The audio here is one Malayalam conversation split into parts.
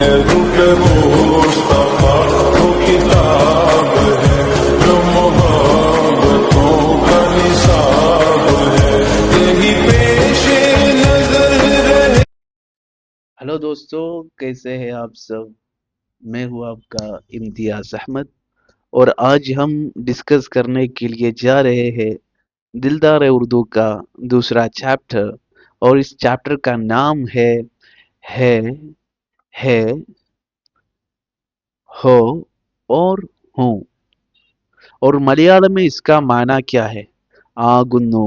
हेलो दोस्तों, कैसे हैं आप सब। मैं हूं आपका इम्तियाज अहमद और आज हम डिस्कस करने के लिए जा रहे हैं दिलदार उर्दू का दूसरा चैप्टर। और इस चैप्टर का नाम है है हो और हूँ। और मलयालम में इसका माना क्या है? ആകുന്നു,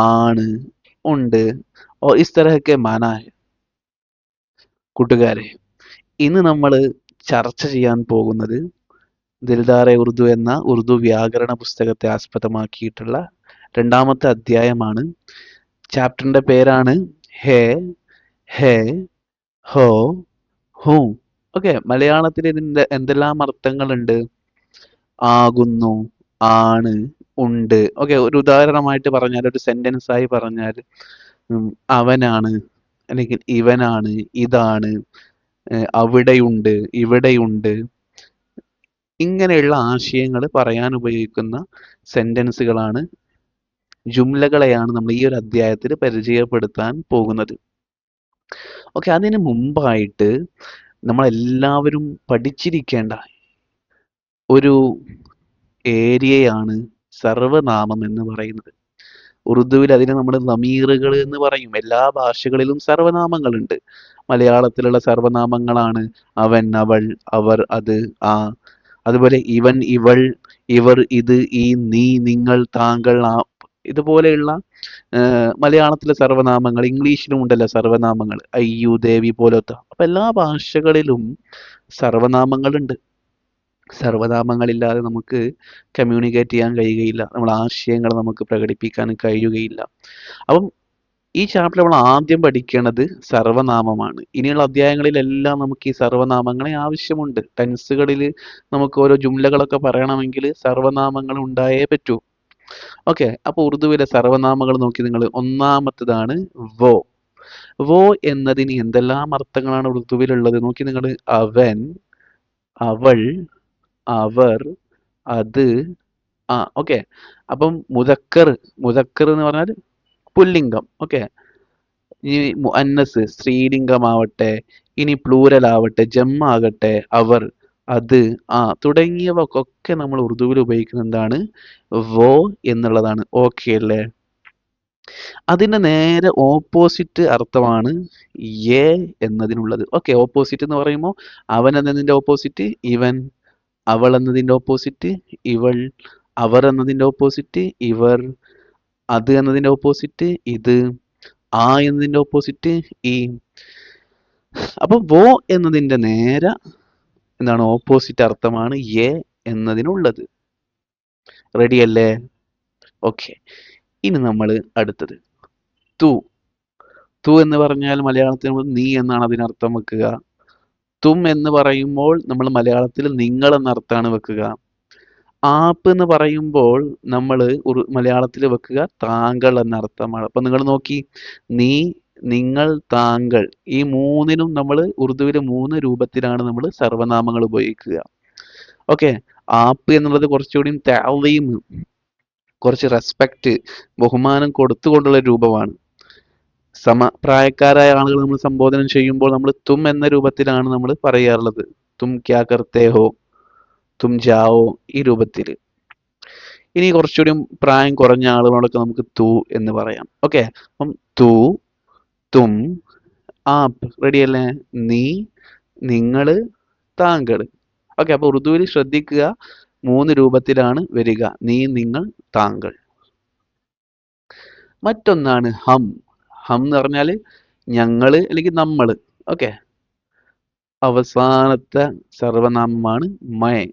ആണ്, ഉണ്ട് और इस तरह के माना है। കൂട്ടുകാരെ, ഇന്ന് നമ്മൾ ചർച്ച ചെയ്യാൻ പോകുന്നത് ദിൽദാറെ ഉറുദു എന്ന ഉറുദു വ്യാകരണ പുസ്തകത്തെ ആസ്പദമാക്കിയിട്ടുള്ള രണ്ടാമത്തെ അധ്യായമാണ്. ചാപ്റ്ററിന്റെ പേരാണ് ഹേ, ഹേ, ഹോ, ഹൂ. ഓക്കെ, മലയാളത്തിൽ ഇതിന്റെ എന്തെല്ലാം അർത്ഥങ്ങളുണ്ട്? ആകുന്നു, ആണ്, ഉണ്ട്. ഓക്കെ, ഒരു ഉദാഹരണമായിട്ട് പറഞ്ഞാൽ, ഒരു സെന്റൻസ് ആയി പറഞ്ഞാൽ, അവനാണ്, അല്ലെങ്കിൽ ഇവനാണ്, ഇതാണ്, അവിടെയുണ്ട്, ഇവിടെയുണ്ട്. ഇങ്ങനെയുള്ള ആശയങ്ങൾ പറയാൻ ഉപയോഗിക്കുന്ന സെന്റൻസുകളാണ്, ജുംലകളെയാണ് നമ്മൾ ഈ ഒരു അധ്യായത്തിൽ പരിചയപ്പെടുത്താൻ പോകുന്നത്. ഓക്കെ, അതിന് മുമ്പായിട്ട് നമ്മളെല്ലാവരും പഠിച്ചിരിക്കേണ്ട ഒരു ഏരിയയാണ് സർവനാമം എന്ന് പറയുന്നത്. ഉറുദുവിൽ അതിനെ നമ്മൾ ലമീറുകൾ എന്ന് പറയും. എല്ലാ ഭാഷകളിലും സർവനാമങ്ങളുണ്ട്. മലയാളത്തിലുള്ള സർവനാമങ്ങളാണ് അവൻ, അവൾ, അവർ, അത്, ആ. അതുപോലെ ഇവൻ, ഇവൾ, ഇവർ, ഇത്, ഈ, നീ, നിങ്ങൾ, താങ്കൾ, ആ. ഇതുപോലെയുള്ള മലയാളത്തിലെ സർവനാമങ്ങൾ. ഇംഗ്ലീഷിലും ഉണ്ടല്ലോ സർവനാമങ്ങൾ, അയ്യു, ദേവി പോലത്തെ. അപ്പൊ എല്ലാ ഭാഷകളിലും സർവനാമങ്ങളുണ്ട്. സർവനാമങ്ങളില്ലാതെ നമുക്ക് കമ്മ്യൂണിക്കേറ്റ് ചെയ്യാൻ കഴിയുകയില്ല. നമ്മുടെ ആശയങ്ങൾ നമുക്ക് പ്രകടിപ്പിക്കാൻ കഴിയുകയില്ല. അപ്പം ഈ ചാപ്റ്റർ നമ്മൾ ആദ്യം പഠിക്കേണ്ടത് സർവനാമമാണ്. ഇനിയുള്ള അധ്യായങ്ങളിലെല്ലാം നമുക്ക് ഈ സർവനാമങ്ങളെ ആവശ്യമുണ്ട്. ടെൻസുകളിൽ നമുക്ക് ഓരോ ജുംലകളൊക്കെ പറയണമെങ്കിൽ സർവനാമങ്ങൾ ഉണ്ടായേ പറ്റൂ. ഓക്കെ, അപ്പൊ ഉറുദുവിലെ സർവനാമങ്ങൾ നോക്കി നിങ്ങൾ. ഒന്നാമത്തതാണ് വോ. വോ എന്നതിന് എന്തെല്ലാം അർത്ഥങ്ങളാണ് ഉറുദുവിലുള്ളത് നോക്കി നിങ്ങൾ. അവൻ, അവൾ, അവർ, അത്, ആ. ഓക്കെ, അപ്പം മുദക്കർ, മുദക്കർ എന്ന് പറഞ്ഞാൽ പുല്ലിംഗം. ഓക്കെ, ഈ മുഅന്നസ് സ്ത്രീലിംഗമാവട്ടെ, ഇനി പ്ലൂരൽ ആവട്ടെ, ജമ്മാകട്ടെ, അവർ, അത്, ആ തുടങ്ങിയവക്കൊക്കെ നമ്മൾ ഉറുദുവിൽ ഉപയോഗിക്കുന്ന എന്താണ്? വോ എന്നുള്ളതാണ്. ഓക്കെ അല്ലേ? അതിന്റെ നേരെ ഓപ്പോസിറ്റ് അർത്ഥമാണ് യേ എന്നതിനുള്ളത്. ഓക്കെ, ഓപ്പോസിറ്റ് എന്ന് പറയുമ്പോൾ അവൻ എന്നതിന്റെ ഓപ്പോസിറ്റ് ഇവൻ, അവൾ എന്നതിന്റെ ഓപ്പോസിറ്റ് ഇവൾ, അവർ എന്നതിന്റെ ഓപ്പോസിറ്റ് ഇവർ, അത് എന്നതിന്റെ ഓപ്പോസിറ്റ് ഇത്, ആ എന്നതിന്റെ ഓപ്പോസിറ്റ് ഈ. അപ്പൊ വോ എന്നതിന്റെ നേരെ എന്താണ്? ഓപ്പോസിറ്റ് അർത്ഥമാണ് യേ എന്നതിനുള്ളത്. റെഡി അല്ലേ? ഓക്കെ, ഇനി നമ്മൾ അടുത്തത് തു. തു എന്ന് പറഞ്ഞാൽ മലയാളത്തിൽ നമ്മൾ നീ എന്നാണ് അതിനർത്ഥം വെക്കുക. തും എന്ന് പറയുമ്പോൾ നമ്മൾ മലയാളത്തിൽ നിങ്ങൾ എന്ന അർത്ഥമാണ് വെക്കുക. ആപ്പ് എന്ന് പറയുമ്പോൾ നമ്മൾ മലയാളത്തിൽ വെക്കുക താങ്കൾ എന്ന അർത്ഥമാണ്. അപ്പൊ നിങ്ങൾ നോക്കി, നീ, നിങ്ങൾ, താങ്കൾ, ഈ മൂന്നിനും നമ്മൾ ഉറുദുവിലെ 3 രൂപത്തിലാണ് നമ്മൾ സർവനാമങ്ങൾ ഉപയോഗിക്കുക. ഓക്കെ, ആപ്പ് എന്നുള്ളത് കുറച്ചുകൂടി തഅ്ളീം, കുറച്ച് റെസ്പെക്ട്, ബഹുമാനം കൊടുത്തുകൊണ്ടുള്ള രൂപമാണ്. സമപ്രായക്കാരായ ആളുകൾ നമ്മൾ സംബോധന ചെയ്യുമ്പോൾ നമ്മൾ തും എന്ന രൂപത്തിലാണ് നമ്മൾ പറയാറുള്ളത്. തും ക്യാ കർത്തേ ഹോ, തും ജാവോ, ഈ രൂപത്തിൽ. ഇനി കുറച്ചുകൂടി പ്രായം കുറഞ്ഞ ആളുകളോടൊക്കെ നമുക്ക് തു എന്ന് പറയാം. ഓക്കെ, അപ്പം തു, തും, ആപ്പ്. റെഡി അല്ലേ? നീ, നിങ്ങള്, താങ്കൾ. ഓക്കെ, അപ്പൊ ഉറുദുവിൽ ശ്രദ്ധിക്കുക, 3 രൂപത്തിലാണ് വരിക: നീ, നിങ്ങൾ, താങ്കൾ. മറ്റൊന്നാണ് ഹം. ഹം എന്ന് പറഞ്ഞാല് ഞങ്ങള് അല്ലെങ്കിൽ നമ്മള്. ഓക്കെ, അവസാനത്തെ സർവനാമമാണ് മയ.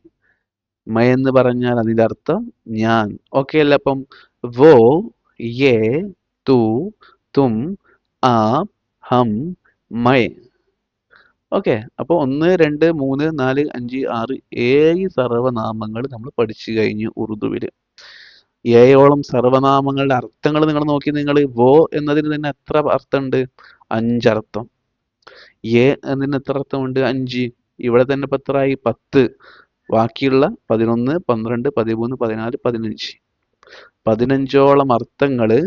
മയ എന്ന് പറഞ്ഞാൽ അതിന്റെ അർത്ഥം ഞാൻ. ഓക്കെ അല്ലേ? അപ്പം വോ, യേ, തു, തും, ആപ്, ഹം, മയ. ഓക്കെ, അപ്പൊ 1, 2, 3, 4, 5, 6, 7 സർവനാമങ്ങൾ നമ്മൾ പഠിച്ചു കഴിഞ്ഞു ഉറുദുവില്. 7ഓളം സർവനാമങ്ങളുടെ അർത്ഥങ്ങൾ നിങ്ങൾ നോക്കി. നിങ്ങൾ വോ എന്നതിന് തന്നെ എത്ര അർത്ഥമുണ്ട്? 5 അർത്ഥം. എ എന്നതിന് എത്ര അർത്ഥമുണ്ട്? 5. ഇവിടെ തന്നെ ഇപ്പൊ എത്രയായി? 10. ബാക്കിയുള്ള 11, 12, 13, 14, 15. 15ഓളം അർത്ഥങ്ങള്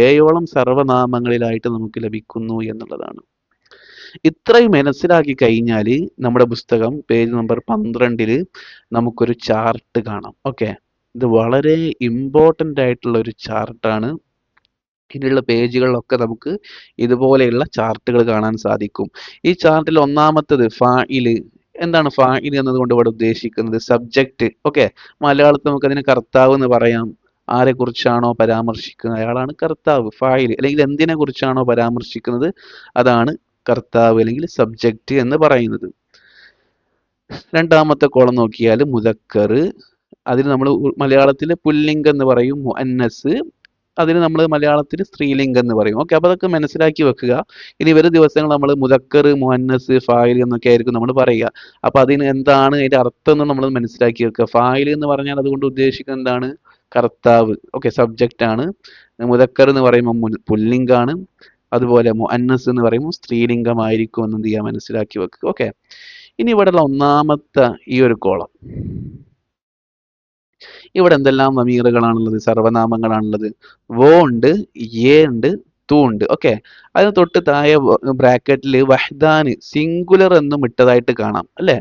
ഏഴോളം സർവനാമങ്ങളിലായിട്ട് നമുക്ക് ലഭിക്കുന്നു എന്നുള്ളതാണ്. ഇത്രയും മനസ്സിലാക്കി കഴിഞ്ഞാൽ നമ്മുടെ പുസ്തകം പേജ് നമ്പർ 12 നമുക്കൊരു ചാർട്ട് കാണാം. ഓക്കെ, ഇത് വളരെ ഇമ്പോർട്ടൻ്റ് ആയിട്ടുള്ള ഒരു ചാർട്ടാണ്. ഇനിയുള്ള പേജുകളിലൊക്കെ നമുക്ക് ഇതുപോലെയുള്ള ചാർട്ടുകൾ കാണാൻ സാധിക്കും. ഈ ചാർട്ടിൽ ഒന്നാമത്തത് ഫാഇല്. എന്താണ് ഫാഇൽ എന്നതുകൊണ്ട് ഇവിടെ ഉദ്ദേശിക്കുന്നത്? സബ്ജക്റ്റ്. ഓക്കെ, മലയാളത്തിൽ നമുക്ക് അതിന് കർത്താവ് എന്ന് പറയാം. ആരെ കുറിച്ചാണോ പരാമർശിക്കുന്നത് അയാളാണ് കർത്താവ്, ഫാഇൽ. അല്ലെങ്കിൽ എന്തിനെ കുറിച്ചാണോ പരാമർശിക്കുന്നത് അതാണ് കർത്താവ് അല്ലെങ്കിൽ സബ്ജക്റ്റ് എന്ന് പറയുന്നത്. രണ്ടാമത്തെ കോളം നോക്കിയാൽ മുദക്കർ. അതിന് നമ്മൾ മലയാളത്തിൽ പുല്ലിംഗം എന്ന് പറയും. മുഅന്നസ്, അതിന് നമ്മൾ മലയാളത്തിൽ സ്ത്രീലിംഗം എന്ന് പറയും. ഓക്കെ, അപ്പൊ അതൊക്കെ മനസ്സിലാക്കി വെക്കുക. ഇനി വരും ദിവസങ്ങൾ നമ്മൾ മുദക്കർ, മുഅന്നസ്, ഫായിൽ എന്നൊക്കെ ആയിരിക്കും നമ്മൾ പറയുക. അപ്പൊ അതിന് എന്താണ് അതിന്റെ അർത്ഥം എന്ന് നമ്മൾ മനസ്സിലാക്കി വെക്കുക. ഫായിൽ എന്ന് പറഞ്ഞാൽ അതുകൊണ്ട് ഉദ്ദേശിക്കുന്നത് എന്താണ്? കർത്താവ്. ഓക്കെ, സബ്ജക്റ്റ് ആണ്. മുദക്കർ എന്ന് പറയുമ്പോൾ പുല്ലിംഗാണ്. അതുപോലെ മുഅന്നസ് എന്ന് പറയുമ്പോൾ സ്ത്രീലിംഗമായിരിക്കും എന്ന് എന്ത് ചെയ്യുക? മനസ്സിലാക്കി വെക്കുക. ഓക്കെ, ഇനി ഇവിടെയുള്ള ഒന്നാമത്തെ ഈ ഒരു കോളം, ഇവിടെ എന്തെല്ലാം നമീറുകളാണുള്ളത്? സർവനാമങ്ങളാണുള്ളത്. വോ ഉണ്ട്, യേ ഉണ്ട്, തു ഉണ്ട്. ഓക്കെ, അതിന് തൊട്ട് താഴെ ബ്രാക്കറ്റിൽ വഹ്ദാന് സിംഗുലർ എന്നും ഇട്ടതായിട്ട് കാണാം അല്ലെ?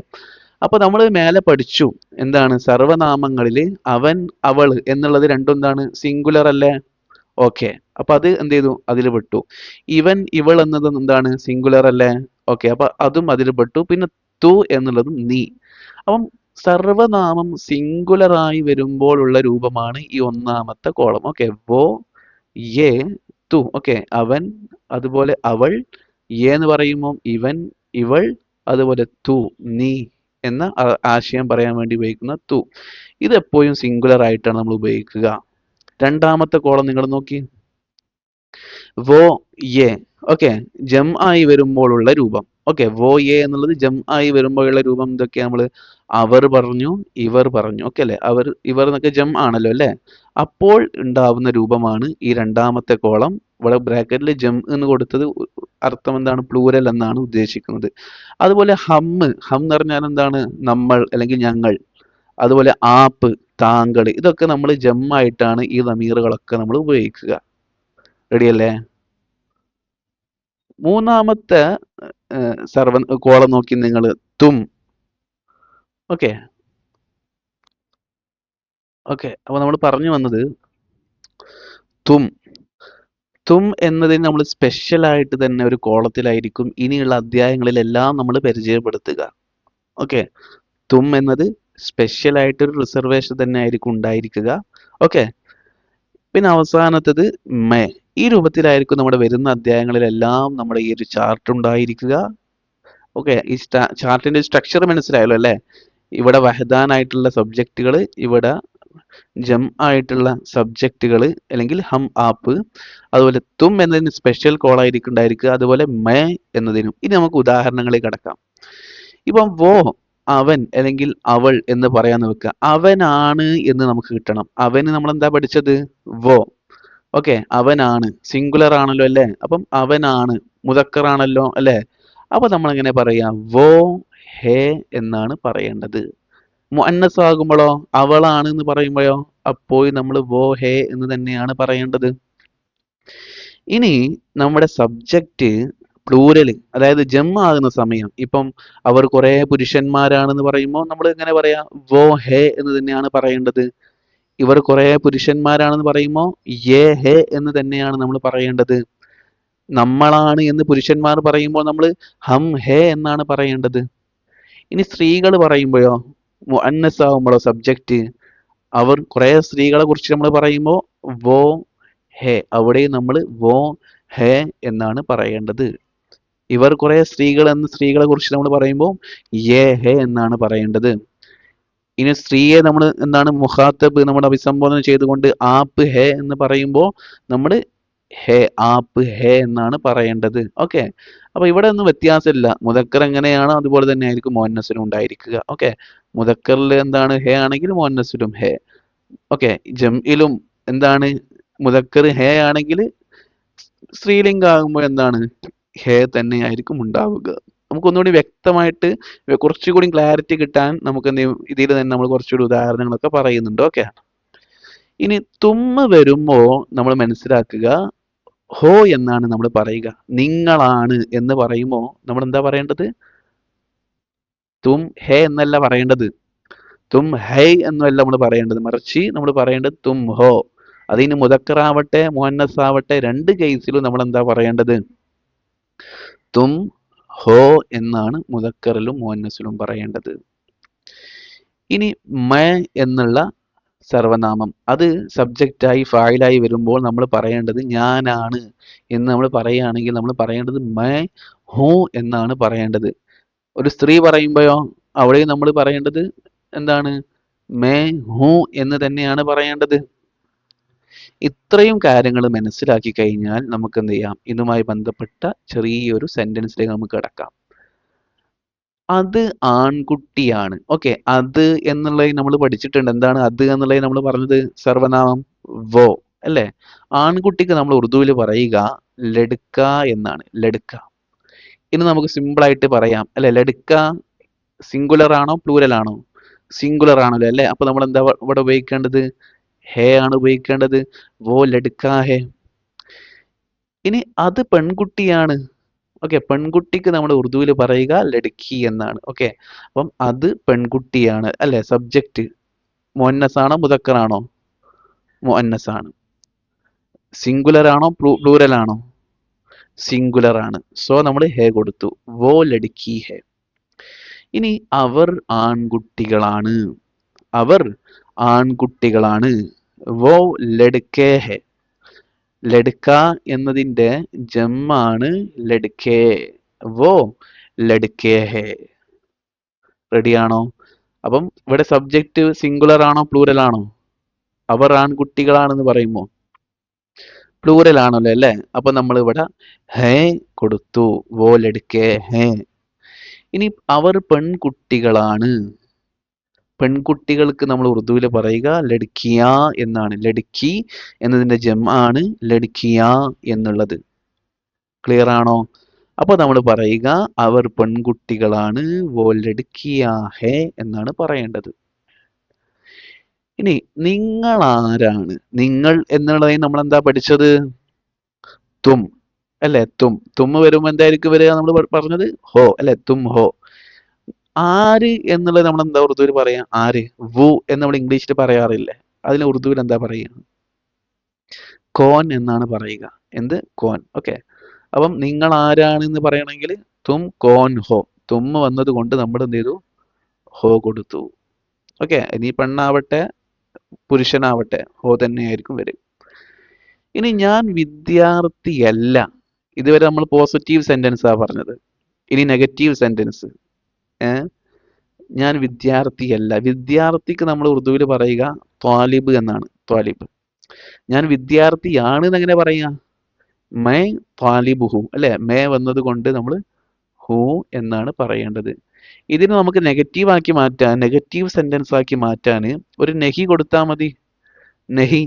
അപ്പൊ നമ്മൾ മേലെ പഠിച്ചു എന്താണ്? സർവനാമങ്ങളിൽ അവൻ, അവൾ എന്നുള്ളത് രണ്ടും എന്താണ്? സിംഗുലർ അല്ലേ? ഓക്കെ, അപ്പൊ അത് എന്ത് ചെയ്തു? അതിൽ പെട്ടു. ഇവൻ, ഇവൾ എന്നത് എന്താണ്? സിംഗുലർ അല്ലേ? ഓക്കെ, അപ്പൊ അതും അതിൽ പെട്ടു. പിന്നെ തു എന്നുള്ളതും നീ. അപ്പം സർവനാമം സിംഗുലർ ആയി വരുമ്പോഴുള്ള രൂപമാണ് ഈ ഒന്നാമത്തെ കോളം. ഓക്കെ, വോ, യേ, തു. ഓക്കെ, അവൻ, അതുപോലെ അവൾ, യേ എന്ന് പറയുമ്പോൾ ഇവൻ, ഇവൾ, അതുപോലെ തു നീ എന്ന ആശയം പറയാൻ വേണ്ടി ഉപയോഗിക്കുന്ന തു. ഇത് എപ്പോഴും സിംഗുലർ ആയിട്ടാണ് നമ്മൾ ഉപയോഗിക്കുക. രണ്ടാമത്തെ കോളം നിങ്ങൾ നോക്കി, വോ, യേ. ഓക്കെ, ജം ആയി വരുമ്പോഴുള്ള രൂപം. ഓക്കെ, വോ, യേ എന്നുള്ളത് ജം ആയി വരുമ്പോഴുള്ള രൂപം എന്തൊക്കെയാ? നമ്മൾ അവർ പറഞ്ഞു, ഇവർ പറഞ്ഞു. ഓക്കെ അല്ലെ? അവർ, ഇവർ എന്നൊക്കെ ജം ആണല്ലോ അല്ലെ? അപ്പോൾ ഉണ്ടാവുന്ന രൂപമാണ് ഈ രണ്ടാമത്തെ കോളം. ഇവിടെ ബ്രാക്കറ്റിൽ ജം എന്ന് കൊടുത്തത് അർത്ഥം എന്താണ്? പ്ലൂരൽ എന്നാണ് ഉദ്ദേശിക്കുന്നത്. അതുപോലെ ഹമ്മ്, ഹം എന്ന് പറഞ്ഞാൽ എന്താണ്? നമ്മൾ അല്ലെങ്കിൽ ഞങ്ങൾ. അതുപോലെ ആപ്പ്, താങ്കൾ. ഇതൊക്കെ നമ്മൾ ജം ആയിട്ടാണ് ഈ ദമീറുകളൊക്കെ നമ്മൾ ഉപയോഗിക്കുക. റെഡിയല്ലേ? മൂന്നാമത്തെ കോളം നോക്കി നിങ്ങൾ, തും. ഓക്കെ, ഓക്കെ, അപ്പൊ നമ്മൾ പറഞ്ഞു വന്നത് തും. തും എന്നതിന് നമ്മൾ സ്പെഷ്യൽ ആയിട്ട് തന്നെ ഒരു കോളത്തിലായിരിക്കും ഇനിയുള്ള അധ്യായങ്ങളിലെല്ലാം നമ്മൾ പരിചയപ്പെടുത്തുക. ഓക്കെ, തും എന്നത് സ്പെഷ്യൽ ആയിട്ടൊരു റിസർവേഷൻ തന്നെ ആയിരിക്കും ഉണ്ടായിരിക്കുക. ഓക്കെ, പിന്നെ അവസാനത്തത് മേ. ഈ രൂപത്തിലായിരിക്കും നമ്മുടെ വരുന്ന അധ്യായങ്ങളിലെല്ലാം നമ്മുടെ ഈ ഒരു ചാർട്ട് ഉണ്ടായിരിക്കുക. ഓക്കെ, ഈ ചാർട്ടിന്റെ സ്ട്രക്ചർ മനസ്സിലായല്ലോ അല്ലേ? ഇവിടെ വഹദാൻ ആയിട്ടുള്ള സബ്ജക്റ്റുകൾ, ഇവിടെ ജം ആയിട്ടുള്ള സബ്ജക്റ്റുകൾ അല്ലെങ്കിൽ ഹം, ആപ്പ്. അതുപോലെ തും എന്നതിന് സ്പെഷ്യൽ കോൾ ആയിരിക്കും ഉണ്ടായിരിക്കുക. അതുപോലെ മേ എന്നതിനും. ഇനി നമുക്ക് ഉദാഹരണങ്ങളിൽ കിടക്കാം. ഇപ്പം വോ, അവൻ അല്ലെങ്കിൽ അവൾ എന്ന് പറയാൻ വെക്കുക. അവനാണ് എന്ന് നമുക്ക് കിട്ടണം. അവന് നമ്മൾ എന്താ പഠിച്ചത്? വോ. ഓക്കെ, അവനാണ് സിംഗുലർ ആണല്ലോ അല്ലേ? അപ്പം അവനാണ് മുദക്കർ ആണല്ലോ അല്ലേ? അപ്പൊ നമ്മൾ എങ്ങനെ പറയാം? വോ ഹേ എന്നാണ് പറയേണ്ടത്. മുഅന്നസ് ആകുമ്പോഴോ, അവളാണ് എന്ന് പറയുമ്പോഴോ, അപ്പോൾ നമ്മൾ വോ ഹേ എന്ന് തന്നെയാണ് പറയേണ്ടത്. ഇനി നമ്മുടെ സബ്ജക്റ്റ് പ്ലൂരൽ, അതായത് ജം ആകുന്ന സമയം, ഇപ്പം അവർ കുറെ പുരുഷന്മാരാണെന്ന് പറയുമ്പോൾ നമ്മൾ എങ്ങനെ പറയാം? വോ ഹേ എന്ന് തന്നെയാണ് പറയേണ്ടത്. ഇവർ കുറെ പുരുഷന്മാരാണെന്ന് പറയുമ്പോൾ യേ ഹേ എന്ന് തന്നെയാണ് നമ്മൾ പറയേണ്ടത്. നമ്മളാണ് എന്ന് പുരുഷന്മാർ പറയുമ്പോൾ നമ്മൾ ഹം ഹേ എന്നാണ് പറയേണ്ടത്. ഇനി സ്ത്രീകൾ പറയുമ്പോഴോ, മുഅന്നസ് ആവുമ്പോഴോ സബ്ജക്റ്റ്, അവർ കുറെ സ്ത്രീകളെ കുറിച്ച് നമ്മൾ പറയുമ്പോൾ വോ ഹേ, അവിടെ നമ്മൾ വോ ഹേ എന്നാണ് പറയേണ്ടത്. ഇവർ കുറെ സ്ത്രീകൾ എന്ന് സ്ത്രീകളെ കുറിച്ച് നമ്മൾ പറയുമ്പോൾ യേ ഹേ എന്നാണ് പറയേണ്ടത്. ഇനി സ്ത്രീയെ നമ്മൾ എന്താണ് മുഖാത്തബ് നമ്മൾ അഭിസംബോധന ചെയ്തുകൊണ്ട് ആപ്പ് ഹേ എന്ന് പറയുമ്പോൾ നമ്മൾ ഹേ, ആപ്പ് ഹേ എന്നാണ് പറയേണ്ടത്. ഓക്കെ, അപ്പൊ ഇവിടെ ഒന്നും വ്യത്യാസമില്ല. മുദക്കർ എങ്ങനെയാണോ അതുപോലെ തന്നെ ആയിരിക്കും മുഅന്നസിനും ഉണ്ടായിരിക്കുക. ഓക്കെ, മുദക്കറിൽ എന്താണ് ഹേ ആണെങ്കിൽ മുഅന്നസിലും ഹേ. ഓക്കെ, ജംഇലും എന്താണ്? മുദക്കർ ഹേ ആണെങ്കിൽ സ്ത്രീലിംഗം ആകുമ്പോൾ എന്താണ്? ഹേ തന്നെയായിരിക്കും ഉണ്ടാവുക. നമുക്കൊന്നുകൂടി വ്യക്തമായിട്ട് കുറച്ചുകൂടി ക്ലാരിറ്റി കിട്ടാൻ നമുക്ക് എന്ത് ചെയ്യും, ഇതിൽ തന്നെ നമ്മൾ കുറച്ചുകൂടി ഉദാഹരണങ്ങളൊക്കെ പറയുന്നുണ്ട്. ഓക്കെ, ഇനി തുമ്മ വരുമ്പോ നമ്മൾ മനസ്സിലാക്കുക ഹോ എന്നാണ് നമ്മൾ പറയുക. നിങ്ങളാണ് എന്ന് പറയുമ്പോ നമ്മൾ എന്താ പറയേണ്ടത്? തും ഹേ എന്നല്ല പറയേണ്ടത്, തും ഹൈ എന്നല്ല നമ്മൾ പറയേണ്ടത്, മറിച്ച് നമ്മൾ പറയേണ്ടത് തും ഹോ. അതിന് മുദക്കറാവട്ടെ മുഅന്നസ് ആവട്ടെ രണ്ട് കേസിലും നമ്മൾ എന്താ പറയേണ്ടത്? തും ഹോ എന്നാണ് മുദക്കറിലും മുഅന്നസിലും പറയേണ്ടത്. ഇനി മേ എന്നുള്ള സർവനാമം അത് സബ്ജക്റ്റായി ഫായിലായി വരുമ്പോൾ നമ്മൾ പറയേണ്ടത് ഞാനാണ് എന്ന് നമ്മൾ പറയുകയാണെങ്കിൽ നമ്മൾ പറയേണ്ടത് മേ ഹൂ എന്നാണ് പറയേണ്ടത്. ഒരു സ്ത്രീ പറയുമ്പോഴോ അവിടെ നമ്മൾ പറയേണ്ടത് എന്താണ്? മേ ഹൂ എന്ന് തന്നെയാണ് പറയേണ്ടത്. ഇത്രയും കാര്യങ്ങൾ മനസ്സിലാക്കി കഴിഞ്ഞാൽ നമുക്ക് എന്ത് ചെയ്യാം, ഇതുമായി ബന്ധപ്പെട്ട ചെറിയൊരു സെന്റൻസിലേക്ക് നമുക്ക് കിടക്കാം. അത് ആൺകുട്ടിയാണ്. ഓക്കെ, അത് എന്നുള്ളത് നമ്മൾ പഠിച്ചിട്ടുണ്ട്. എന്താണ് അത് എന്നുള്ളത് നമ്മൾ പറഞ്ഞത്? സർവനാമം വോ അല്ലേ? ആൺകുട്ടിക്ക് നമ്മൾ ഉറുദുവിൽ പറയുക ലഡ്ക എന്നാണ്, ലഡ്ക. ഇനി നമുക്ക് സിമ്പിൾ ആയിട്ട് പറയാം അല്ലെ, ലഡ്ക സിംഗുലർ ആണോ പ്ലൂരൽ ആണോ? സിംഗുലർ ആണല്ലോ അല്ലെ? അപ്പൊ നമ്മൾ എന്താ ഇവിടെ ഉപയോഗിക്കേണ്ടത്? ഹേ ആണ് ഉപയോഗിക്കേണ്ടത്. വോ ലഡ്ക ഹേ. ഇനി അത് പെൺകുട്ടിയാണ്. ഓക്കെ, പെൺകുട്ടിക്ക് നമ്മൾ ഉറുദുവിൽ പറയുക ലഡ്കി എന്നാണ്. ഓക്കെ, അപ്പം അത് പെൺകുട്ടിയാണ് അല്ലെ? സബ്ജക്റ്റ് മുഅന്നസ് ആണോ മുദക്കർ ആണോ? മുഅന്നസ് ആണ്. സിംഗുലർ ആണോ പ്ലൂരൽ ആണോ? സിംഗുലർ ആണ്. സോ നമ്മൾ ഹേ കൊടുത്തു, വോ ലഡ്കി ഹേ. ഇനി അവർ ആൺകുട്ടികളാണ്, അവർ ആൺകുട്ടികളാണ്. വോ ലഡ്കേ ഹേ. ലഡ്ക എന്നതിന്റെ ജമ്മാണ് ലഡ്കേ. വോ ലഡ്കേ ഹേ. റെഡിയാണോ? അപ്പം ഇവിടെ സബ്ജക്റ്റ് സിംഗുലർ ആണോ പ്ലൂരൽ ആണോ? അവർ ആൺകുട്ടികളാണെന്ന് പറയുമ്പോ പ്ലൂരൽ ആണല്ലോ അല്ലെ? അപ്പൊ നമ്മൾ ഇവിടെ ഹേ കൊടുത്തു, വോ ലഡ്കേ ഹേ. ഇനി അവർ പെൺകുട്ടികളാണ്. പെൺകുട്ടികൾക്ക് നമ്മൾ ഉറുദുവിൽ പറയുക ലഡ്കിയ എന്നാണ്. ലഡ്കി എന്നതിന്റെ ജമാണ് ലഡ്കിയ എന്നുള്ളത്. ക്ലിയർ ആണോ? അപ്പൊ നമ്മൾ പറയുക അവർ പെൺകുട്ടികളാണ്, വോ ലഡ്കിയ ഹേ എന്നാണ് പറയേണ്ടത്. ഇനി നിങ്ങൾ ആരാണ്? നിങ്ങൾ എന്നുള്ളതിന് നമ്മൾ എന്താ പഠിച്ചത്? തും അല്ലെ? തും വരുമ്പോ എന്തായിരിക്കും വരിക? നമ്മൾ പറഞ്ഞത് ഹോ അല്ലെ? തും ഹോ. ആര് എന്നുള്ളത് നമ്മൾ എന്താ ഉറുദുവിൽ പറയാ? ആര്, വു എന്ന് നമ്മൾ ഇംഗ്ലീഷിൽ പറയാറില്ലേ? അതിന് ഉറുദുവിൽ എന്താ പറയുക? കോൻ എന്നാണ് പറയുക. എന്ത്? കോൻ. ഓക്കെ, അപ്പം നിങ്ങൾ ആരാണ് എന്ന് പറയണമെങ്കിൽ തും കോൻ ഹോ. തുമ്മ വന്നത് കൊണ്ട് നമ്മൾ എന്ത് ചെയ്തു? ഹോ കൊടുത്തു. ഓക്കെ, ഇനി പെണ്ണാവട്ടെ പുരുഷനാവട്ടെ ഹോ തന്നെയായിരിക്കും വരിക. ഇനി ഞാൻ വിദ്യാർത്ഥിയല്ല. ഇതുവരെ നമ്മൾ പോസിറ്റീവ് സെന്റൻസ് ആ പറഞ്ഞത്. ഇനി നെഗറ്റീവ് സെന്റൻസ്. ഞാൻ വിദ്യാർത്ഥിയല്ല. വിദ്യാർത്ഥിക്ക് നമ്മൾ ഉറുദുവിൽ പറയുക ത്വാലിബ് എന്നാണ്. ത്വാലിബ്. ഞാൻ വിദ്യാർത്ഥിയാണ് എന്നെങ്ങനെ പറയാ? മേ ത്വാലിബുഹു അല്ലെ? മേ വന്നത് കൊണ്ട് നമ്മൾ ഹു എന്നാണ് പറയേണ്ടത്. ഇതിന് നമുക്ക് നെഗറ്റീവ് ആക്കി മാറ്റാൻ, നെഗറ്റീവ് സെന്റൻസ് ആക്കി മാറ്റാൻ ഒരു നെഹി കൊടുത്താൽ മതി. നെഹി.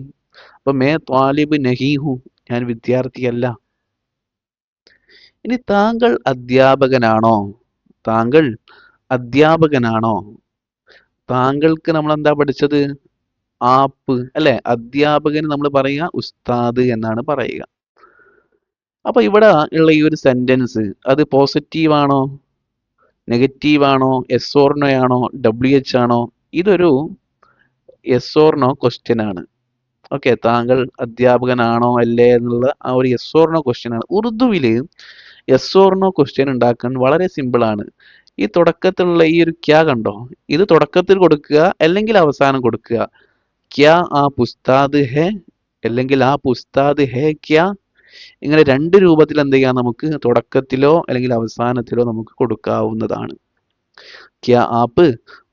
അപ്പൊ മേ ത്വാലിബ് നെഹി ഹു, ഞാൻ വിദ്യാർത്ഥിയല്ല. ഇനി താങ്കൾ അധ്യാപകനാണോ? താങ്കൾ അധ്യാപകനാണോ? താങ്കൾക്ക് നമ്മൾ എന്താ പഠിച്ചത്? ആപ്പ് അല്ലെ? അധ്യാപകന് നമ്മൾ പറയുക ഉസ്താദ് എന്നാണ് പറയുക. അപ്പൊ ഇവിടെ ഉള്ള ഈ ഒരു സെന്റൻസ് അത് പോസിറ്റീവ് ആണോ നെഗറ്റീവ് ആണോ, എസ് ഓർ നോ ആണോ, WH ആണോ? ഇതൊരു എസ് ഓർ നോ ക്വസ്റ്റ്യൻ ആണ്. ഓക്കെ, താങ്കൾ അധ്യാപകനാണോ അല്ലേ എന്നുള്ള ആ ഒരു എസ് ഓർ നോ ക്വസ്റ്റ്യൻ ആണ്. ഉറുദുവില് എസ് ഓർ നോ ക്വസ്റ്റ്യൻ ഉണ്ടാക്കാൻ വളരെ സിമ്പിൾ ആണ്. ഈ തുടക്കത്തിലുള്ള ഈ ഒരു ക്യാ കണ്ടോ? ഇത് തുടക്കത്തിൽ കൊടുക്കുക അല്ലെങ്കിൽ അവസാനം കൊടുക്കുക. ക്യാ ആപ് ഉസ്താദ് ഹേ അല്ലെങ്കിൽ ആപ് ഉസ്താദ് ഹേ ക്യാ. ഇങ്ങനെ രണ്ട് രൂപത്തിൽ എന്ത് ചെയ്യാം, നമുക്ക് തുടക്കത്തിലോ അല്ലെങ്കിൽ അവസാനത്തിലോ നമുക്ക് കൊടുക്കാവുന്നതാണ്. ക്യാ ആപ്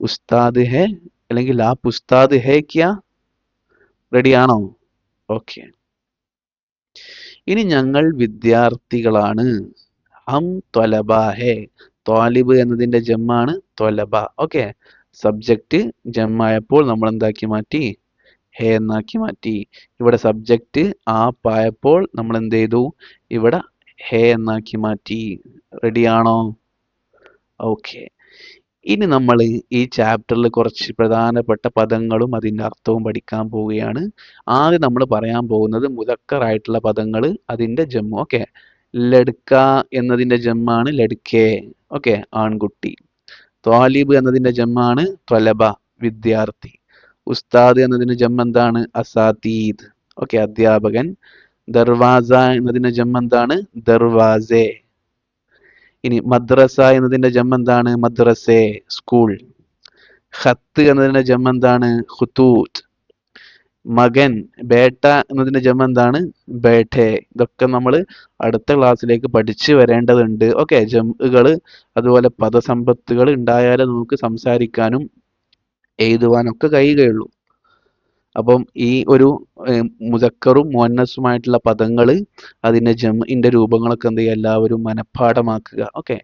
ഉസ്താദ് ഹേ അല്ലെങ്കിൽ ആപ് ഉസ്താദ് ഹേ ക്യാ. റെഡിയാണോ? ഓക്കെ, ഇനി ഞങ്ങൾ വിദ്യാർത്ഥികളാണ്. ഹം ത്വലബ ഹേ. ത്വാലിബ് എന്നതിന്റെ ജമ്മാണ് ത്വലബ. ഓക്കെ, സബ്ജക്റ്റ് ജമ്മായപ്പോൾ നമ്മൾ എന്താക്കി മാറ്റി? ഹേ എന്നാക്കി മാറ്റി. ഇവിടെ സബ്ജക്റ്റ് ആപ്പായപ്പോൾ നമ്മൾ എന്ത് ചെയ്തു? ഇവിടെ ഹേ എന്നാക്കി മാറ്റി. റെഡിയാണോ? ഓക്കെ. ഇനി നമ്മൾ ഈ ചാപ്റ്ററിൽ കുറച്ച് പ്രധാനപ്പെട്ട പദങ്ങളും അതിൻ്റെ അർത്ഥവും പഠിക്കാൻ പോവുകയാണ്. ആദ്യം നമ്മൾ പറയാൻ പോകുന്നത് മുദക്കറായിട്ടുള്ള പദങ്ങൾ, അതിൻ്റെ ജമ്മു. ഓക്കെ. ലഡ്ക എന്നതിൻ്റെ ജമ്മാണ് ലഡ്കെ. ഓക്കെ, ആൺകുട്ടി. ത്വാലിബ് എന്നതിൻ്റെ ജമ്മാണ് ത്വലബ, വിദ്യാർത്ഥി. ഉസ്താദ് എന്നതിന് ജമ്മ് എന്താണ്? അസാതീദ്. ഓക്കെ, അധ്യാപകൻ. ദർവാസ എന്നതിന്റെ ജമ്മ് എന്താണ്? ദർവാസെ. ഇനി മദ്രസ എന്നതിന്റെ ജമ്മ് എന്താണ്? മദ്രസെ, സ്കൂൾ. ഖത്ത് എന്നതിന്റെ ജമ്മ് എന്താണ്? ഖുതൂത്ത്. മകൻ, ബേട്ട എന്നതിന്റെ ജമ്മ് എന്താണ്? ബേഠെ. ഇതൊക്കെ നമ്മൾ അടുത്ത ക്ലാസ്സിലേക്ക് പഠിച്ചു വരേണ്ടതുണ്ട്. ഓക്കെ, ജമ്മുകൾ അതുപോലെ പദസമ്പത്തുകൾ ഉണ്ടായാലേ നമുക്ക് സംസാരിക്കാനും എഴുതുവാനും ഒക്കെ കഴിയുകയുള്ളൂ. അപ്പം ഈ ഒരു മുദക്കറും മുഅന്നസുമായിട്ടുള്ള പദങ്ങൾ, അതിന്റെ ജംഇന്റെ രൂപങ്ങളൊക്കെ എന്ത് ചെയ്യുക, എല്ലാവരും മനഃപ്പാഠമാക്കുക. ഓക്കെ.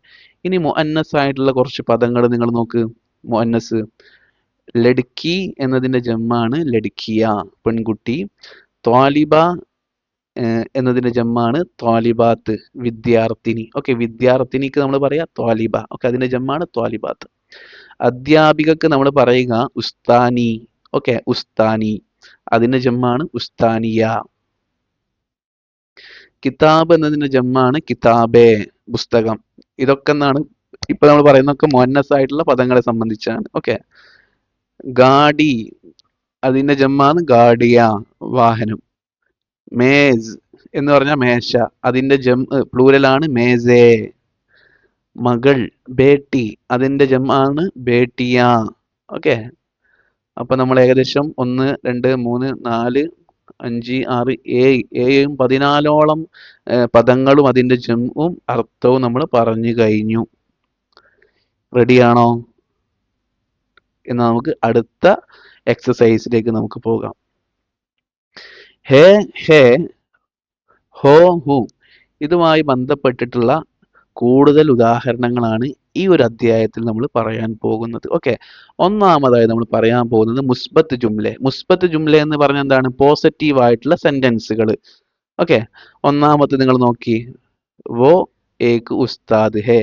ഇനി മുഅന്നസ് ആയിട്ടുള്ള കുറച്ച് പദങ്ങൾ നിങ്ങൾ നോക്ക്. മുഅന്നസ്, ലഡ്കി എന്നതിന്റെ ജമ്മാണ് ലഡ്കിയ, പെൺകുട്ടി. ത്വാലിബ എന്നതിന്റെ ജമ്മാണ് ത്വാലിബാത്ത്, വിദ്യാർത്ഥിനി. ഓക്കെ, വിദ്യാർത്ഥിനിക്ക് നമ്മൾ പറയാ ത്വാലിബ. ഓക്കെ, അതിന്റെ ജമ്മാണ് ത്വാലിബാത്ത്. അധ്യാപികക്ക് നമ്മൾ പറയുക ഉസ്താനി. ഓക്കെ, ഉസ്താനി, അതിന്റെ ജമ്മാണ് ഉസ്താനിയ. കിതാബ് എന്നതിന്റെ ജമ്മാണ് കിതാബെ, പുസ്തകം. ഇതൊക്കെ എന്താണ് ഇപ്പൊ നമ്മൾ പറയുന്നതൊക്കെ മുഅന്നസ് ആയിട്ടുള്ള പദങ്ങളെ സംബന്ധിച്ചാണ്. ഓക്കെ. ഗാഡി, അതിന്റെ ജമ്മാണ് ഗാഡിയ, വാഹനം. മേസ് എന്ന് പറഞ്ഞാൽ മേശ, അതിന്റെ പ്ലൂരലാണ് മേസേ. മകൾ, ബേട്ടി, അതിന്റെ ജമ്മാണ് ബേട്ടിയ. ഓക്കെ. അപ്പൊ നമ്മൾ ഏകദേശം 1, 2, 3, 4, 5, 6, 7 14ഓളം പദങ്ങളും അതിന്റെ ജമ്മും അർത്ഥവും നമ്മൾ പറഞ്ഞു കഴിഞ്ഞു. റെഡിയാണോ? എന്ന് നമുക്ക് അടുത്ത എക്സസൈസിലേക്ക് നമുക്ക് പോകാം. ഹേ, ഹേ, ഹോ, ഹു, ഇതുമായി ബന്ധപ്പെട്ടിട്ടുള്ള കൂടുതൽ ഉദാഹരണങ്ങളാണ് ഈ ഒരു അധ്യായത്തിൽ നമ്മൾ പറയാൻ പോകുന്നത്. ഓക്കെ. ഒന്നാമതായി നമ്മൾ പറയാൻ പോകുന്നത് മുസ്ബത്ത് ജുംലെ. മുസ്ബത്ത് ജുംലെ എന്ന് പറഞ്ഞാൽ എന്താണ്? പോസിറ്റീവ് ആയിട്ടുള്ള സെന്റൻസുകൾ. ഓക്കെ. ഒന്നാമത്തെ നിങ്ങൾ നോക്കി, വോ ഏക് ഉസ്താദ് ഹേ,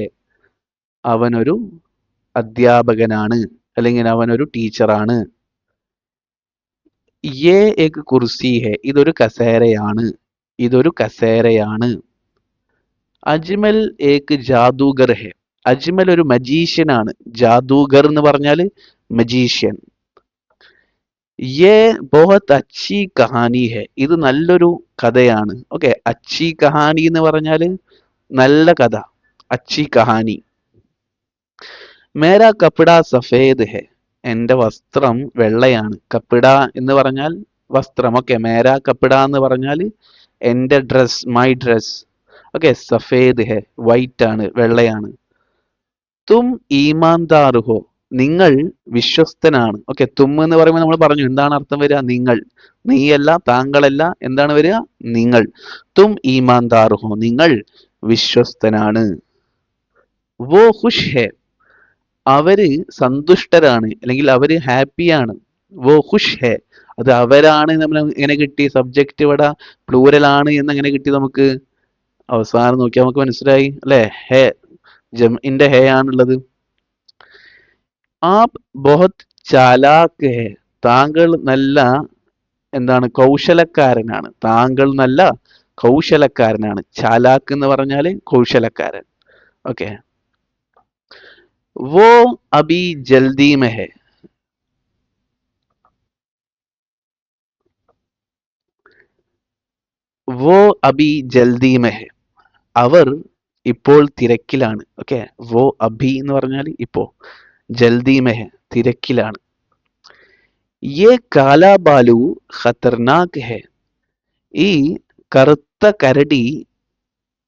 അവനൊരു അധ്യാപകനാണ്, അല്ലെങ്കിൽ അവനൊരു ടീച്ചറാണ്. യേ ഏക് കുർസി ഹേ, ഇതൊരു കസേരയാണ്, ഇതൊരു കസേരയാണ്. അജ്മൽ ഏക് ജാദൂഗർ ഹെ, അജ്മൽ ഒരു മജീഷ്യൻ ആണ്. ജാദൂഗർ എന്ന് പറഞ്ഞാൽ മജീഷ്യൻ. യേ ബഹുത് അച്ചി കഹാനി ഹെ, ഇത് നല്ലൊരു കഥയാണ്. ഓക്കെ, അച്ചി കഹാനി എന്ന് പറഞ്ഞാൽ നല്ല കഥ, അച്ചി കഹാനി. മേരാ കപ്പിട സഫേദ് ഹെ, എന്റെ വസ്ത്രം വെള്ളയാണ്. കപ്പിട എന്ന് പറഞ്ഞാൽ വസ്ത്രം. ഓക്കെ, മേരാ കപ്പിട എന്ന് പറഞ്ഞാൽ എന്റെ ഡ്രസ്, മൈ ഡ്രസ്. ഓക്കെ, സഫേദ് ഹെ, വൈറ്റ് ആണ്, വെള്ളയാണ്. തും ഈമാൻദാർ ഹോ, നിങ്ങൾ വിശ്വസ്തനാണ്. ഓക്കെ, തും എന്ന് പറയുമ്പോൾ നമ്മൾ പറഞ്ഞു എന്താണ് അർത്ഥം വരിക? നിങ്ങൾ, നീയല്ല, താങ്കളല്ല, എന്താണ് വരിക? നിങ്ങൾ. തും ഈമാൻദാർ ഹോ, നിങ്ങൾ വിശ്വസ്തനാണ്. വോ ഖുഷ് ഹെ, അവര് സന്തുഷ്ടരാണ്, അല്ലെങ്കിൽ അവര് ഹാപ്പിയാണ്. വോ ഖുഷ് ഹെ, അത് അവരാണ്. നമ്മൾ എങ്ങനെ കിട്ടി? സബ്ജക്റ്റ് ഇവിടെ പ്ലൂരൽ ആണ് എന്ന് എങ്ങനെ കിട്ടി നമുക്ക്? അവസാനം നോക്കിയാൽ നമുക്ക് മനസ്സിലായി അല്ലെ? ഹേ, ജംഇന്റെ ഹേ ആണുള്ളത്. ആപ് ബഹുത് ചാലാക്ക് ഹേ, താങ്കൾ നല്ല എന്താണ്? കൗശലക്കാരനാണ്. താങ്കൾ നല്ല കൗശലക്കാരനാണ്. ചാലാക്ക് എന്ന് പറഞ്ഞാല് കൗശലക്കാരൻ. ഓക്കെ. വോ അബി ജൽദി മെ ഹെ, വോ അബി ജൽദി മെ ഹെ, അവർ ഇപ്പോൾ തിരക്കിലാണ്. ഓക്കെ, വോ അഭി എന്ന് പറഞ്ഞാൽ ഇപ്പോ, ജൽദി മെ ഹെ, തിരക്കിലാണ്. യേ കാലാ ബാലു ഖത്തർനാക് ഹെ, ഈ കറുത്ത കരടി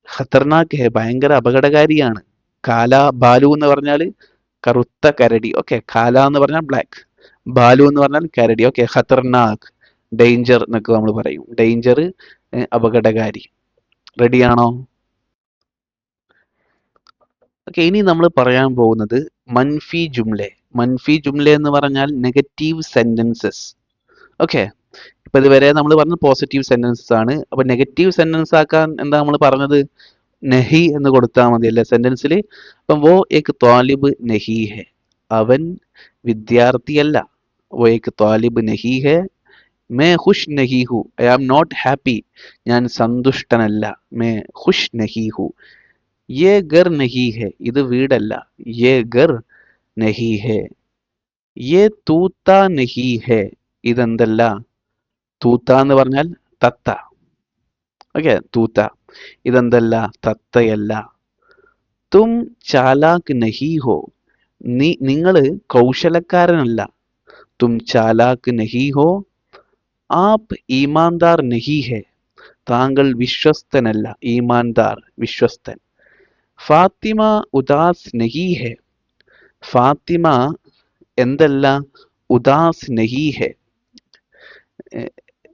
ഖത്തർനാക് ഹെ, ഭയങ്കര അപകടകാരിയാണ്. കാല ബാലു എന്ന് പറഞ്ഞാൽ കറുത്ത കരടി. ഓക്കെ, കാല എന്ന് പറഞ്ഞാൽ ബ്ലാക്ക്, ബാലു എന്ന് പറഞ്ഞാൽ കരടി. ഓക്കെ, ഖത്തർനാക്, ഡേഞ്ചർ എന്നൊക്കെ നമ്മൾ പറയും. ഡേഞ്ചർ, അപകടകാരി. റെഡിയാണോ? ഓക്കെ, ഇനി നമ്മൾ പറയാൻ പോകുന്നത് മൻഫി ജുംലെ. മൻഫി ജുംലെ എന്ന് പറഞ്ഞാൽ നെഗറ്റീവ് സെന്റൻസസ്. ഓക്കെ, ഇപ്പൊ ഇതുവരെ നമ്മൾ പറഞ്ഞത് പോസിറ്റീവ് സെന്റൻസസ് ആണ്. അപ്പൊ നെഗറ്റീവ് സെന്റൻസ് ആക്കാൻ എന്താ നമ്മൾ പറഞ്ഞത്? നഹി എന്ന് കൊടുത്താൽ മതി അല്ലേ സെന്റൻസിൽ. അപ്പം വോ ഏക് ത്വാലിബ് നഹി ഹെ, അവൻ വിദ്യാർത്ഥിയല്ല. വോ ഏക് ത്വാലിബ് നഹി ഹെ, മേ ഖുഷ് നഹി ഹു, ഐ ആം നോട്ട് ഹാപ്പി, ഞാൻ സന്തുഷ്ടനല്ല. മേ ഖുഷ് നഹി ഹു. യേ ഗർ നഹി ഹെ, ഇത് വീടല്ല. യേ ഗർ നഹി ഹെ. യേ തൂത്ത നഹി ഹെ, ഇതെന്തല്ല. തൂത്ത എന്ന് പറഞ്ഞാൽ തത്ത. ഓക്കെ, തൂത്ത, ഇതെന്തല്ല, തത്തയല്ല. തും ചാലാക് നഹി ഹോ, നിങ്ങൾ കൗശലക്കാരനല്ല. തും ചാലാക് നഹി ഹോ. ആപ് ഈമാൻദാർ നഹി ഹെ, താങ്കൾ വിശ്വസ്തനല്ല. ഈമാൻദാർ, വിശ്വസ്തൻ. ഫാത്തിമ ഉദാസ് നഹി ഹെ, ഫാത്തിമ എന്തല്ല, ഉദാസ് നഹി ഹെ.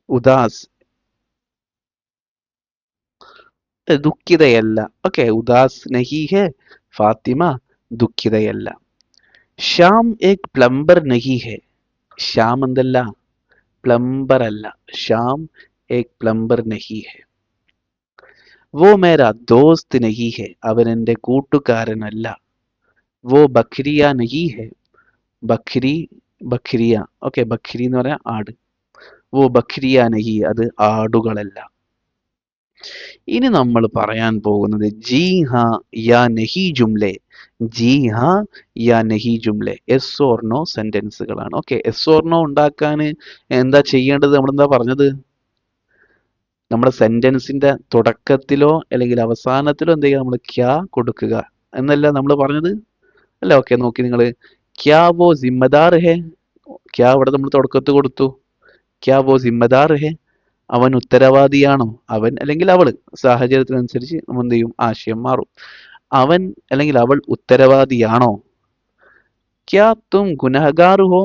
ഉദാസ്, ദുഃഖിതയല്ല. ഓക്കെ, ഉദാസ് നഹി ഹെ, ഫാത്തിമ ദുഃഖിതയല്ല. ശ്യാം ഏക് പ്ലംബർ നഹി ഹെ, ശ്യാം എന്തല്ല, പ്ലംബർ അല്ല. ശ്യാം ഏക് പ്ലംബർ നഹി ഹെ. വോ മേരാ ദോസ്ത് നഹി ഹെ, അവൻ എൻ്റെ കൂട്ടുകാരനല്ല. വോ ബഖ്രിയ നഹി ഹെ, ബഖ്രി, ബഖ്രിയ. ഓക്കെ, ബഖ്രി എന്ന് പറയാൻ ആട്. വോ ബഖ്രിയ നഹി, അത് ആടുകളല്ല. ഇനി നമ്മൾ പറയാൻ പോകുന്നത് ജി ഹാ യാ നഹി ജുംലെ. ജി ഹാ യാ നഹി ജുംലെ, എസ് ഓർ നോ സെന്റൻസുകളാണ്. ഓക്കെ, എസ് ഓർ നോ ഉണ്ടാക്കാൻ എന്താ ചെയ്യേണ്ടത്? നമ്മളെന്താ പറഞ്ഞത്? നമ്മുടെ സെന്റൻസിന്റെ തുടക്കത്തിലോ അല്ലെങ്കിൽ അവസാനത്തിലോ എന്ത് ചെയ്യുക, നമ്മൾ ക്യാ കൊടുക്കുക എന്നല്ല നമ്മൾ പറഞ്ഞത് അല്ല. ഓക്കെ, നോക്കി നിങ്ങൾ, ക്യാ വോ സിമ്മദാർ ഹെ, ക്യാ ഇവിടെ നമ്മൾ തുടക്കത്തിൽ കൊടുത്തു. ക്യാ വോ സിമ്മദാർ ഹെ, അവൻ ഉത്തരവാദിയാണോ? അവൻ അല്ലെങ്കിൽ അവള്, സാഹചര്യത്തിനനുസരിച്ച് നമ്മൾ എന്ത് ചെയ്യും, ആശയം മാറും. അവൻ അല്ലെങ്കിൽ അവൾ ഉത്തരവാദിയാണോ? ക്യാ തും ഗുനഹഗാർ ഹോ,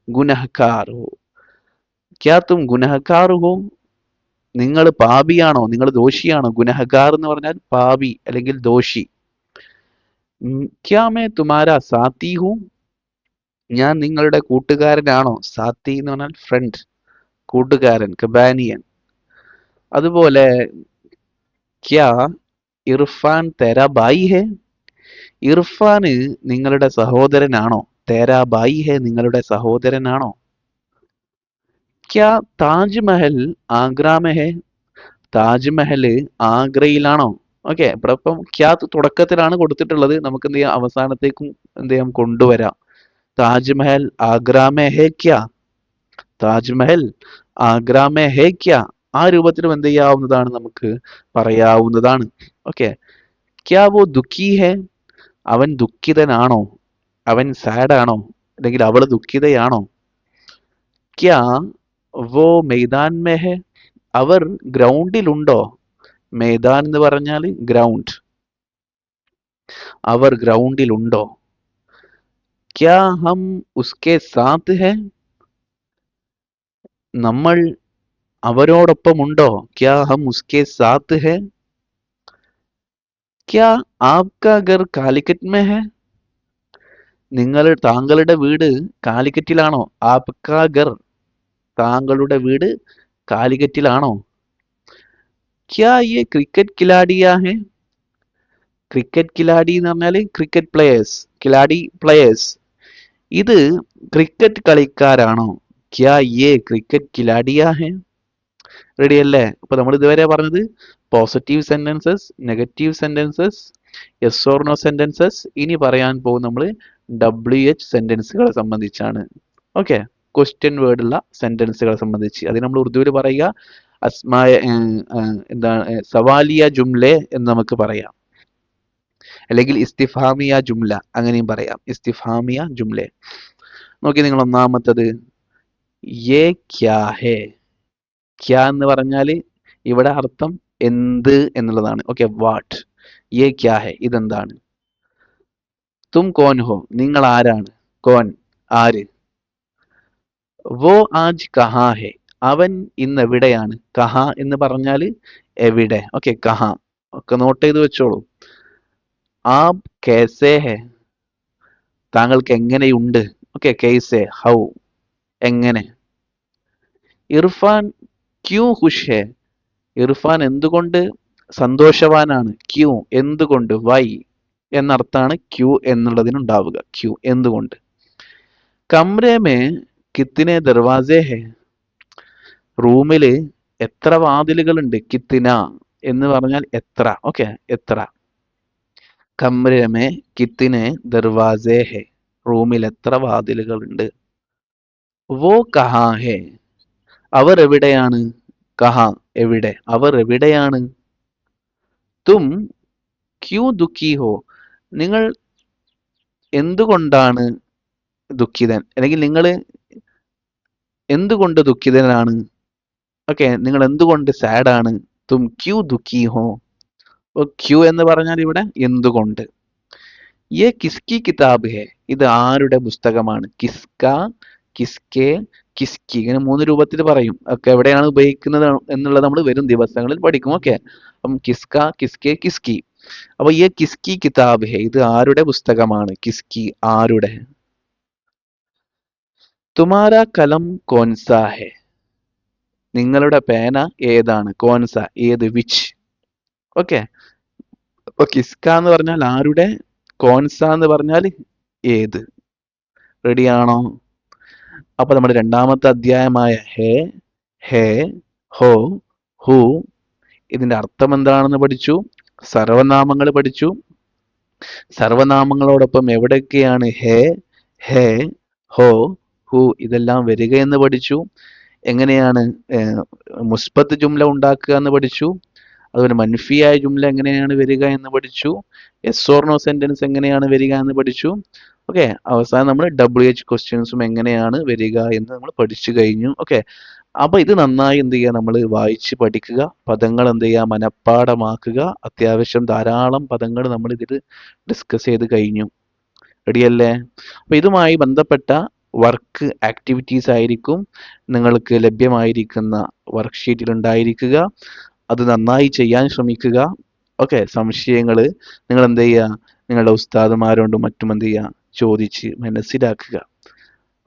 ഗുനഹക്കാർ ഹോ. ക്യാ തും ഗുനഹക്കാർ ഹോ, നിങ്ങൾ പാപിയാണോ, നിങ്ങൾ ദോഷിയാണോ? ഗുനഹഗാർ എന്ന് പറഞ്ഞാൽ പാപി അല്ലെങ്കിൽ ദോഷി. ക്യാ മേ തുമാരാ സാത്തി ഹൂ, ഞാൻ നിങ്ങളുടെ കൂട്ടുകാരനാണോ? സാത്തി എന്ന് പറഞ്ഞാൽ ഫ്രണ്ട്, കൂട്ടുകാരൻ, കമ്പാനിയൻ. അതുപോലെ ക്യാ ഇർഫാൻ തേരാ ബായി ഹെ, ഇർഫാന് നിങ്ങളുടെ സഹോദരനാണോ? തേരാ ബായി ഹെ, നിങ്ങളുടെ സഹോദരനാണോ? ക്യാ താജ്മഹൽ ആഗ്രാമേ ഹെ, താജ്മഹൽ ആഗ്രയിലാണോ? ഓക്കെ, ഇവിടെ ഇപ്പം ക്യാ തുടക്കത്തിലാണ് കൊടുത്തിട്ടുള്ളത്, നമുക്ക് എന്ത് ചെയ്യാം, അവസാനത്തേക്കും എന്ത് ചെയ്യാം, കൊണ്ടുവരാം. താജ്മഹൽ ആഗ്രാമേ ഹെ ക്യാ, താജ്മഹൽ ആഗ്രാമേ ഹെ ക്യാ, ആ രൂപത്തിലും എന്ത് ചെയ്യാവുന്നതാണ്, നമുക്ക് പറയാവുന്നതാണ്. ഓക്കെ, ക്യാ വോ ദുഃഖി ഹെ, അവൻ ദുഃഖിതനാണോ? അവൻ സാഡ് ആണോ അല്ലെങ്കിൽ അവള് ദുഃഖിതയാണോ? ക്യാ വോ മൈദാൻ മേ ഹെ, അവർ ഗ്രൗണ്ടിലുണ്ടോ? മൈദാൻ എന്ന് പറഞ്ഞാൽ ഗ്രൗണ്ട്, അവർ ഗ്രൗണ്ടിലുണ്ടോ? ക്യാ ഹം ഉസ്കെ സാത്ത് ഹെ, നമ്മൾ അവരോടൊപ്പമുണ്ടോ? ക്യാ ഹം ഉസ്കെ സാത്ത് ഹെ. ക്യാ ആപ്കാ ഗർ കാലിക്കറ്റ് മേ ഹെ, താങ്കളുടെ വീട് കാലിക്കറ്റിലാണോ? ആപ്കാ ഗർ, താങ്കളുടെ വീട് കാലിക്കറ്റിലാണോ? ക്യാ യേ ക്രിക്കറ്റ് ഖിലാഡിയാ ഹെ, ക്രിക്കറ്റ് ഖിലാഡി എന്ന് പറഞ്ഞാൽ ക്രിക്കറ്റ് പ്ലേയേഴ്സ്, ഖിലാഡി പ്ലേയേഴ്സ്, ഇത് ക്രിക്കറ്റ് കളിക്കാരാണോ? ക്യാ യേ ക്രിക്കറ്റ് ഖിലാഡിയാ ഹെ. റെഡി അല്ലേ? അപ്പൊ നമ്മൾ ഇതുവരെ പറഞ്ഞത് positive sentences, negative sentences, yes or no sentences. ഇനി പറയാൻ പോകും നമ്മൾ WH സെന്റൻസുകളെ സംബന്ധിച്ചാണ്. ഓക്കെ, ക്വസ്റ്റ്യൻ വേർഡ് ഉള്ള സെന്റൻസുകളെ സംബന്ധിച്ച്. അതിന് നമ്മൾ ഉറുദുവിൽ പറയുക അസ്മായ എന്താണ്, സവാലിയ ജുംലെ എന്ന് നമുക്ക് പറയാം, അല്ലെങ്കിൽ ഇസ്തിഫാമിയ ജുംല അങ്ങനെയും പറയാം. ഇസ്തിഫാമിയ ജുംലെ. നോക്കി നിങ്ങൾ, ഒന്നാമത്തത് യേ ക്യാ ഹേ. ക്യാ എന്ന് പറഞ്ഞാൽ ഇവിടെ അർത്ഥം എന്ത് എന്നുള്ളതാണ്. Okay, what. യേ ക്യാ ഹേ, ഇതെന്താണ്. തും കോൻ ഹോ, നിങ്ങൾ ആരാണ്. കോൻ, ആര്. വോ ആജ് കഹാ ഹേ, അവൻ ഇന്ന് എവിടെയാണ്. കഹാ എന്ന് പറഞ്ഞാൽ എവിടെ. ഓക്കെ, കഹാ ഒക്കെ നോട്ട് ചെയ്ത് വെച്ചോളൂ. ആപ് കേസേ ഹേ, താങ്കൾക്ക് എങ്ങനെയുണ്ട്. ഓക്കെ, കേസേ, ഹൗ, എങ്ങനെ. ഇർഫാൻ ക്യൂ ഖുഷ് ഹേ, ഇർഫാൻ എന്തുകൊണ്ട് സന്തോഷവാനാണ്. ക്യൂ എന്തുകൊണ്ട്, വൈ എന്നർത്ഥാണ് ക്യൂ എന്നുള്ളതിനുണ്ടാവുക. ക്യൂ എന്തുകൊണ്ട്. കമ്രെ മേ കിത്തിനെ ദർവാസെ ഹെ, റൂമില് എത്ര വാതിലുകളുണ്ട്. കിത്തിന എന്ന് പറഞ്ഞാൽ എത്ര. ഓക്കെ, എത്ര. കമ്രെ മേ കിത്തിനെ ദർവാസെ ഹെ, റൂമിൽ എത്ര വാതിലുകളുണ്ട്. വോ കഹാ ഹെ, അവർ എവിടെയാണ്. കഹാ എവിടെ, അവർ എവിടെയാണ്. തും ക്യൂ ദുഃഖി ഹോ, നിങ്ങൾ എന്തുകൊണ്ടാണ് ദുഃഖിതൻ, അല്ലെങ്കിൽ നിങ്ങൾ എന്തുകൊണ്ട് ദുഃഖിതനാണ്. ഓക്കെ, നിങ്ങൾ എന്തുകൊണ്ട് സാഡ് ആണ്. തും ക്യൂ ദുഃഖി ഹോ, ക്യൂ എന്ന് പറഞ്ഞാൽ ഇവിടെ എന്തുകൊണ്ട്. യെ കിസ്കി കിതാബ് ഹെ, ഇത് ആരുടെ പുസ്തകമാണ്. കിസ്ക, കിസ്കെ, കിസ്കി, ഇങ്ങനെ 3 രൂപത്തിൽ പറയും. ഒക്കെ എവിടെയാണ് ഉപയോഗിക്കുന്നത് എന്നുള്ളത് നമ്മൾ വരും ദിവസങ്ങളിൽ പഠിക്കും. ഓക്കെ, അപ്പം കിസ്ക, കിസ്കെ, കിസ്കി. അപ്പൊ യെ കിസ്കി കിതാബ് ഹെ, ഇത് ആരുടെ പുസ്തകമാണ്. കിസ്കി ആരുടെ. തുമാര കലം കോൻസാ ഹെ, നിങ്ങളുടെ പേന ഏതാണ്. കോൻസ ഏത്, വിച്ച്. ഓക്കെ, അപ്പൊ കിസ്ക എന്ന് പറഞ്ഞാൽ ആരുടെ, കോൻസ എന്ന് പറഞ്ഞാൽ ഏത്. റെഡിയാണോ. അപ്പൊ നമ്മുടെ രണ്ടാമത്തെ അധ്യായമായ ഹേ, ഹേ, ഹോ, ഹു, ഇതിന്റെ അർത്ഥം എന്താണെന്ന് പഠിച്ചു. സർവനാമങ്ങൾ പഠിച്ചു. സർവനാമങ്ങളോടൊപ്പം എവിടെയൊക്കെയാണ് ഹേ, ഹേ, ഹോ, ഹു ഇതെല്ലാം വരിക എന്ന് പഠിച്ചു. എങ്ങനെയാണ് മുസ്ബത്ത് ജുംല ഉണ്ടാക്കുക എന്ന് പഠിച്ചു. അതുപോലെ മൻഫിയായ ജുംല എങ്ങനെയാണ് വരിക എന്ന് പഠിച്ചു. യെസ് ഓർ നോ സെന്റൻസ് എങ്ങനെയാണ് വരിക എന്ന് പഠിച്ചു. ഓക്കെ, അവസാനം നമ്മൾ WH ക്വസ്റ്റ്യൻസും എങ്ങനെയാണ് വരിക എന്ന് നമ്മൾ പഠിച്ചു കഴിഞ്ഞു. ഓക്കെ, അപ്പൊ ഇത് നന്നായി എന്ത് ചെയ്യുക, നമ്മൾ വായിച്ച് പഠിക്കുക. പദങ്ങൾ എന്ത് ചെയ്യുക, മനഃപ്പാടമാക്കുക. അത്യാവശ്യം ധാരാളം പദങ്ങൾ നമ്മൾ ഇതിൽ ഡിസ്കസ് ചെയ്ത് കഴിഞ്ഞു. റെഡിയല്ലേ. അപ്പൊ ഇതുമായി ബന്ധപ്പെട്ട വർക്ക് ആക്ടിവിറ്റീസ് ആയിരിക്കും നിങ്ങൾക്ക് ലഭ്യമായിരിക്കുന്ന വർക്ക്ഷീറ്റിൽ ഉണ്ടായിരിക്കുക. അത് നന്നായി ചെയ്യാൻ ശ്രമിക്കുക. ഓക്കെ, സംശയങ്ങൾ നിങ്ങൾ എന്ത് ചെയ്യുക, നിങ്ങളുടെ ഉസ്താദുമാരോണ്ടും മറ്റും എന്ത് ചെയ്യുക, ചോദിച്ച് മനസ്സിലാക്കുക.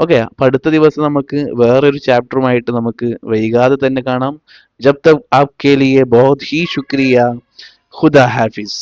ഓക്കെ, അപ്പൊ അടുത്ത ദിവസം നമുക്ക് വേറൊരു ചാപ്റ്ററുമായിട്ട് നമുക്ക് വൈകാതെ തന്നെ കാണാം. ജബ് തക് ആപ്കെ ലിയെ ബഹുത് ഹി ശുക്രിയ. ഖുദാ ഹാഫിസ്.